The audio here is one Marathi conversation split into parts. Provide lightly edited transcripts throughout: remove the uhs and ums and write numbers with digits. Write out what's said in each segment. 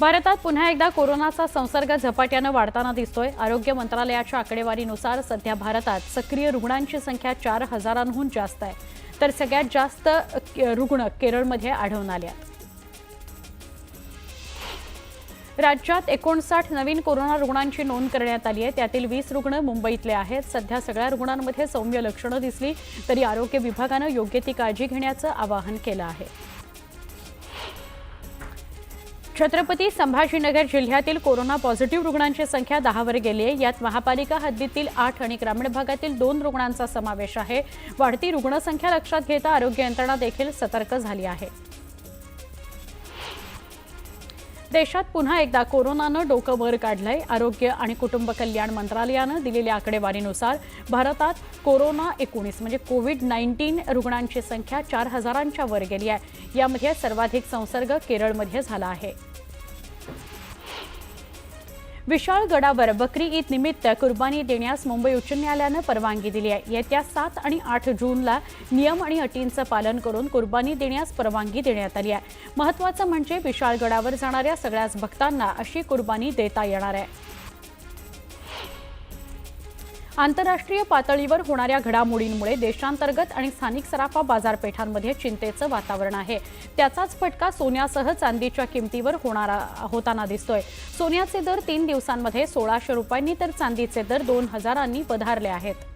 भारतात पुन्हा एकदा कोरोनाचा संसर्ग झपाट्याने वाढताना दिसतोय। आरोग्य मंत्रालयाच्या आकडेवारीनुसार सध्या भारतात सक्रिय रुग्णांची संख्या 4,000हून जास्त आहे, तर सगळ्यात जास्त रुग्ण केरळमध्ये आढळून आले आहेत। राज्यात 59 नवीन कोरोना रुग्णांची नोंद करण्यात आली आहे। त्यातील 20 रुग्ण मुंबईतले आहेत। सध्या सगळ्या रुग्णांमध्ये सौम्य लक्षणे दिसली तरी आरोग्य विभागाने योग्य ती काळजी घेण्याचं आवाहन केलं आहे। छत्रपती संभाजीनगर जिल्ह्यातील कोरोना पॉझिटिव्ह रुग्णांची संख्या 10 वर गेली आहे। यात महापालिका हद्दीतील 8 आणि ग्रामीण भागातील 2 रुग्णांचा समावेश आहे। वाढती रुग्णसंख्या लक्षात घेता आरोग्य यंत्रणा देखील सतर्क झाली आहे। देशात पुन्हा एकदा कोरोनानं डोकं वर काढलंय। आरोग्य आणि कुटुंब कल्याण मंत्रालयानं दिलेल्या आकडेवारीनुसार भारतात कोरोना-19 म्हणजे कोविड-19 रुग्णांची संख्या 4,000च्या वर गेली आहे। यामध्ये सर्वाधिक संसर्ग केरळमध्ये झाला आहे। विशाळगडावर बकरी ईद निमित्त कुर्बानी देण्यास मुंबई उच्च न्यायालयानं परवानगी दिली आहे। येत्या 7 आणि 8 जूनला नियम आणि अटींचं पालन करून कुर्बानी देण्यास परवानगी देण्यात आली आहे। महत्त्वाचं म्हणजे विशाळगडावर जाणाऱ्या सगळ्याच भक्तांना अशी कुर्बानी देता येणार आहे। आंतरराष्ट्रीय पातळीवर होणाऱ्या घडामोडींमुळे देशांतर्गत आणि स्थानिक सराफा बाजारपेठांमध्ये चिंतेचं वातावरण आहे। त्याचाच फटका सोन्यासह चांदीच्या किमतीवर होताना दिसतोय। सोन्याचे दर 3 दिवसांमध्ये 1600 रुपयांनी तर चांदीचे दर 2000 वधारले आहेत।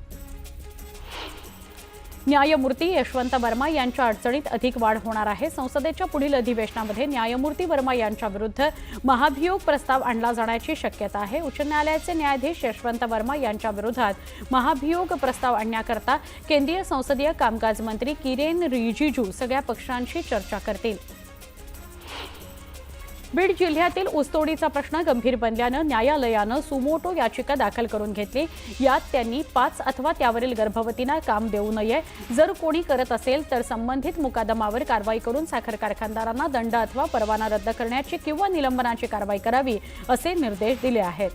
न्यायमूर्ती यशवंत वर्मा यांच्या अडचणीत अधिक वाढ होणार आहे। संसदेच्या पुढील अधिवेशनामध्ये न्यायमूर्ती वर्मा यांच्या विरुद्ध महाभियोग प्रस्ताव आणला जाण्याची शक्यता आहे। उच्च न्यायालयाचे न्यायाधीश यशवंत वर्मा यांच्या विरोधात महाभियोग प्रस्ताव आणण्याकरता केंद्रीय संसदीय कामकाज मंत्री किरेन रिजिजू सगळ्या पक्षांशी चर्चा करतील। बीड जिल्ह्यातील ऊसतोडीचा प्रश्न गंभीर बनल्यानं न्यायालयानं सुमोटो याचिका दाखल करून घेतली। यात त्यांनी 5 अथवा त्यावरील गर्भवतींना काम देऊ नये, जर कोणी करत असेल तर संबंधित मुकादमावर कारवाई करून साखर कारखानदारांना दंड अथवा परवाना रद्द करण्याची किंवा निलंबनाची कारवाई करावी असे निर्देश दिले आहेत।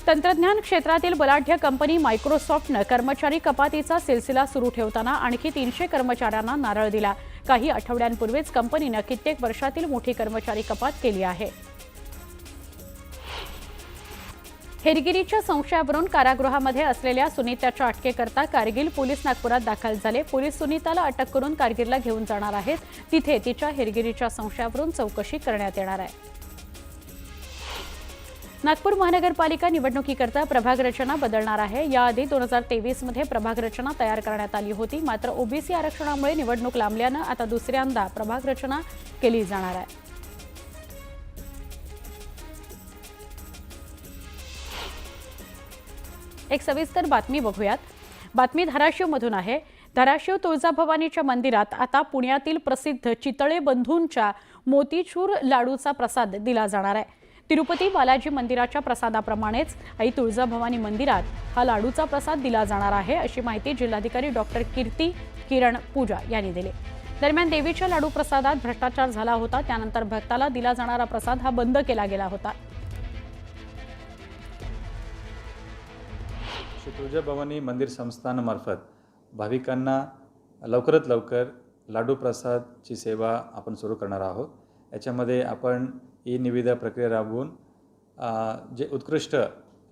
तंत्रज्ञान क्षेत्रातील बलाढ्य कंपनी मायक्रोसॉफ्टनं कर्मचारी कपातीचा सिलसिला सुरू ठेवताना आणखी 300 कर्मचाऱ्यांना नारळ दिला। काही आठवड्यांपूर्वीच कंपनीनं कित्येक वर्षातील मोठी कर्मचारी कपात केली आहे। हेरगिरीच्या संशयावरून कारागृहामध्ये असलेल्या सुनीताच्या अटकेकरता कारगिल पोलीस नागपुरात दाखल झाले। पोलीस सुनीताला अटक करून कारगिलला घेऊन जाणार आहेत। तिथे तिच्या हेरगिरीच्या संशयावरून चौकशी करण्यात येणार आहे। नागपूर महानगरपालिका निवडणुकीकरता प्रभाग रचना बदलणार आहे। याआधी 2023 मध्ये प्रभाग रचना तयार करण्यात आली होती, मात्र ओबीसी आरक्षणामुळे निवडणूक लांबल्यानं आता दुसऱ्यांदा प्रभाग रचना केली जाणार आहे। एक सविस्तर बातमी बघूयात। बातमी धाराशिवमधून आहे। धाराशिव तुळजाभवानीच्या मंदिरात आता पुण्यातील प्रसिद्ध चितळे बंधूंच्या मोतीचूर लाडूचा प्रसाद दिला जाणार आहे। तिरुपती बालाजी मंदिराच्या प्रसादाप्रमाणेच आई तुळजाभवानी मंदिरात हा लाडूचा प्रसाद दिला जाणार आहे, अशी माहिती जिल्हाधिकारी डॉक्टर कीर्ती किरण पूजा यांनी दिली। दरम्यान देवीच्या लाडू प्रसादात भ्रष्टाचार झाला होता, त्यानंतर भक्ताला दिला जाणारा प्रसाद हा बंद केला गेला होता। श्री तुळजाभवानी मंदिर संस्थानामार्फत भाविकांना लवकरात लवकर लाडू प्रसादची सेवा आपण सुरू करणार आहोत। याच्यामध्ये आपण निविदा प्रक्रिया राबवून जे उत्कृष्ट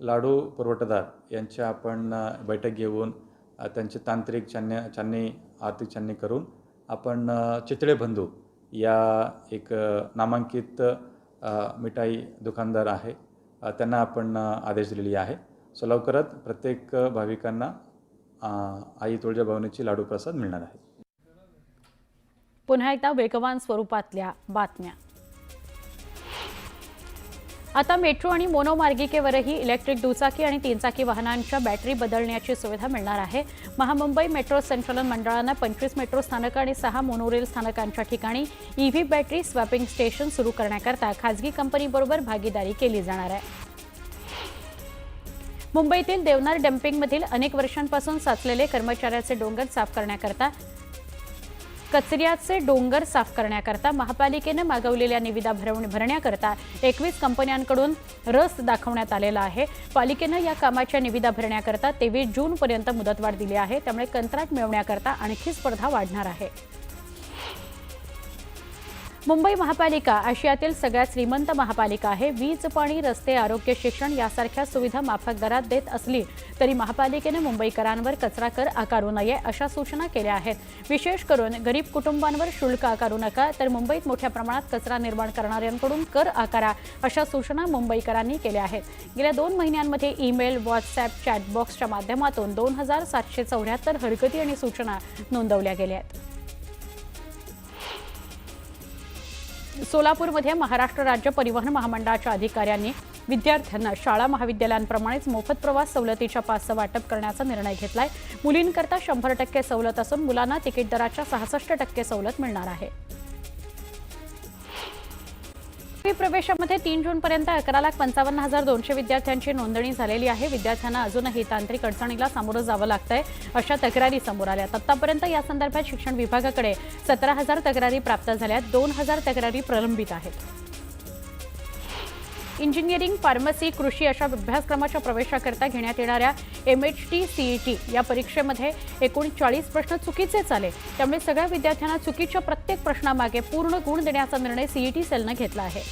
लाडू पुरवठादार यांच्या आपण बैठक घेऊन त्यांचे तांत्रिक छाननी आर्थिक छाननी करून आपण चितळे बंधू या एक नामांकित मिठाई दुकानदार आहे त्यांना आपण आदेश दिलेली आहे। सो लवकरात प्रत्येक भाविकांना आई तुळजाभवानीची लाडू प्रसाद मिळणार आहे। पुन्हा एकदा वेगवान स्वरूपातल्या बातम्या। आता मेट्रो आणि मोनोमार्गिकेवरही इलेक्ट्रिक दुचाकी आणि 3 चाकी वाहनांच्या बॅटरी बदलण्याची सुविधा मिळणार आहे। महामुंबई मेट्रो संचालन मंडळानं 25 मेट्रो स्थानकं आणि 6 मोनोरेल स्थानकांच्या ठिकाणी ईव्ही बॅटरी स्वॅपिंग स्टेशन सुरू करण्याकरता खासगी कंपनीबरोबर भागीदारी केली जाणार आहे। मुंबईतील देवनार डम्पिंगमधील अनेक वर्षांपासून साचलेले कर्मचाऱ्याचे डोंगर साफ करण्याकरता कचऱ्याचे डोंगर साफ करण्याकरता महापालिकेने मागवलेल्या निविदा भरण्याकरता 21 कंपन्यांकडून रस दाखवण्यात आलेला आहे। पालिकेनं या कामाच्या निविदा भरण्याकरता 23 जूनपर्यंत मुदतवाढ दिली आहे, त्यामुळे कंत्राट मिळवण्याकरता आणखी स्पर्धा वाढणार आहे। मुंबई महापालिका आशियातील सगळ्यात श्रीमंत महापालिका आहे. वीज, पाणी, रस्ते, आरोग्य, शिक्षण यासारख्या सुविधा माफक दरात देत असली तरी महापालिकेने मुंबईकरांवर कचरा कर आकारू नये अशा सूचना केल्या आहेत. विशेष करून गरीब कुटुंबांवर शुल्क आकारू नका, तर मुंबईत मोठ्या प्रमाणात कचरा निर्माण करणाऱ्यांकडून कर आकारा अशा सूचना मुंबईकरांनी केल्या आहेत. गेल्या 2 महिन्यांमध्ये ईमेल, व्हॉट्सअप, चॅटबॉक्सच्या माध्यमातून 2774 हरकती आणि सूचना नोंदवल्या गेल्या आहेत. सोलापूरमध्ये महाराष्ट्र राज्य परिवहन महामंडळाच्या अधिकाऱ्यांनी विद्यार्थ्यांना शाळा महाविद्यालयांप्रमाणेच मोफत प्रवास सवलतीच्या पासचं वाटप करण्याचा निर्णय घेतलाय. मुलींकरता 100% सवलत असून मुलांना तिकीट दराच्या 66% सवलत मिळणार आहे. प्रवेशामध्ये 3 जूनपर्यंत 11,55,200 विद्यार्थ्यांची नोंदणी झालेली आहे. विद्यार्थ्यांना अजूनही तांत्रिक अडचणीला सामोरं जावं लागतंय अशा तक्रारी समोर आल्यात. आतापर्यंत या संदर्भात शिक्षण विभागाकडे 17,000 तक्रारी प्राप्त झाल्यात. 2,000 तक्रारी प्रलंबित आहेत. इंजिनिअरिंग, फार्मसी, कृषी अशा अभ्यासक्रमाच्या प्रवेशाकरता घेण्यात येणाऱ्या MHT CET या परीक्षेमध्ये एकूण 40 प्रश्न चुकीचेच आले. त्यामुळे सगळ्या विद्यार्थ्यांना चुकीच्या प्रत्येक प्रश्नामागे पूर्ण गुण देण्याचा निर्णय CET सेलनं घेतला आहे.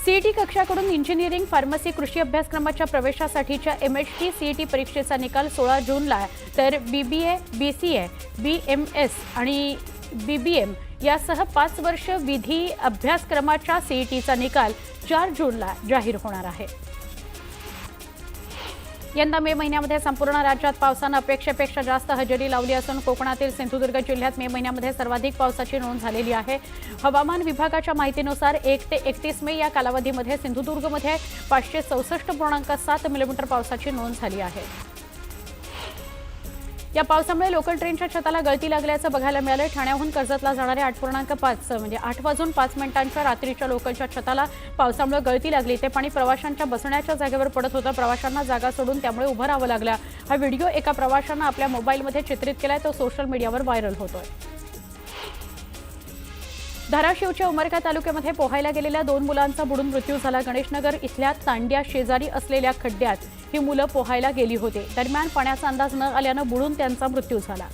CET कक्षाकडून इंजिनिअरिंग, फार्मसी, कृषी अभ्यासक्रमाच्या प्रवेशासाठीच्या MHT CET परीक्षेचा निकाल 16 जूनला, तर BBA, BCA, BMS आणि BBM यासह 5 वर्ष विधी अभ्यासक्रमाच्या CETचा निकाल 4 जूनला जाहीर होणार आहे. यंदा मे महिन्यामध्ये संपूर्ण राज्यात पावसानं अपेक्षेपेक्षा जास्त हजेरी लावली असून कोकणातील सिंधुदुर्ग जिल्ह्यात मे महिन्यामध्ये सर्वाधिक पावसाची नोंद झालेली आहे. हवामान विभागाच्या माहितीनुसार 1 ते 31 मे या कालावधीमध्ये सिंधुदुर्गमध्ये 564.7 मिलीमीटर पावसाची नोंद झाली आहे. या पावसामुळे लोकल ट्रेनच्या छताला गळती लागल्याचं बघायला मिळालं. ठाण्याहून कर्जतला जाणाऱ्या 8.5 म्हणजे 8:05 रात्रीच्या लोकलच्या छताला पावसामुळे गळती लागली. ते पाणी प्रवाशांच्या बसण्याच्या जागेवर पडत होतं. प्रवाशांना जागा सोडून त्यामुळे उभं राहावं लागलं. हा व्हिडिओ एका प्रवाशानं आपल्या मोबाईलमध्ये चित्रित केलाय. तो सोशल मीडियावर व्हायरल होतोय. धाराशिवच्या उमरगा तालुक्यामध्ये पोहायला गेलेल्या 2 मुलांचा बुडून मृत्यू झाला. गणेशनगर इथल्या तांड्या शेजारी असलेल्या खड्ड्यात ही मुलं पोहायला गेली होती. दरम्यान पाण्याचा अंदाज न आल्यानं बुडून त्यांचा मृत्यू झाला.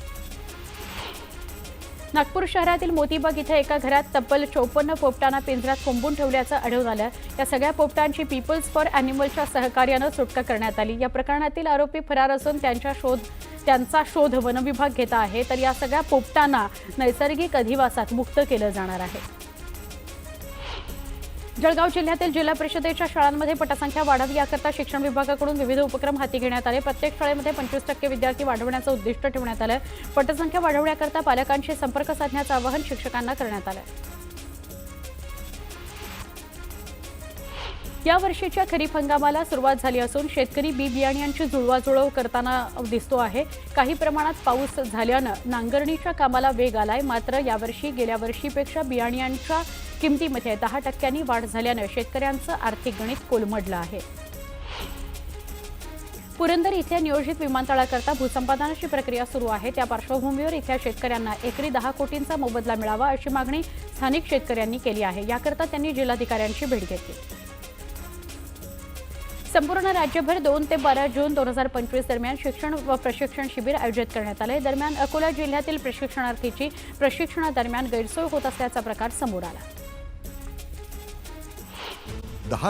नागपूर शहरातील मोतीबाग इथे एका घरात तब्बल 54 पोपटांना पिंजऱ्यात कोंबून ठेवल्याचं आढळून आलं. या सगळ्या पोपटांची पीपल्स फॉर ॲनिमलच्या सहकार्यानं सुटका करण्यात आली. या प्रकरणातील आरोपी फरार असून त्यांचा शोध वनविभाग घेत आहे. तर या सगळ्या पोपटांना नैसर्गिक अधिवासात मुक्त केलं जाणार आहे. जळगाव जिल्ह्यातील जिल्हा परिषदेच्या शाळांमध्ये पटसंख्या वाढावी याकरता शिक्षण विभागाकडून विविध उपक्रम हाती घेण्यात आले. प्रत्येक शाळेमध्ये 25% विद्यार्थी वाढवण्याचं उद्दिष्ट ठेवण्यात आलं. पटसंख्या वाढवण्याकरता पालकांशी संपर्क साधण्याचं आवाहन शिक्षकांना करण्यात आलं. या वर्षीच्या खरीप हंगामाला सुरुवात झाली असून शेतकरी बी बियाण्यांची जुळवाजुळव करताना दिसतो आहे. काही प्रमाणात पाऊस झाल्यानं नांगरणीच्या कामाला वेग आलाय. मात्र यावर्षी गेल्या वर्षीपेक्षा बियाण्यांच्या किमतीमध्ये 10% वाढ झाल्यानं शेतकऱ्यांचं आर्थिक गणित कोलमडलं आहे. पुरंदर इथल्या नियोजित विमानतळाकरता भूसंपादनाची प्रक्रिया सुरू आहे. त्या पार्श्वभूमीवर इथल्या शेतकऱ्यांना एकरी 10 कोटींचा मोबदला मिळावा अशी मागणी स्थानिक शेतकऱ्यांनी केली आहे. याकरता त्यांनी जिल्हाधिकाऱ्यांची भेट घेतली. संपूर्ण राज्यभर 2 ते 12 जून 2025 दरम्यान शिक्षण व प्रशिक्षण शिबिर आयोजित करण्यात आले. दरम्यान अकोला जिल्ह्यातील प्रशिक्षणार्थीची प्रशिक्षणादरम्यान गैरसोय होत असल्याचा प्रकार समोर आला.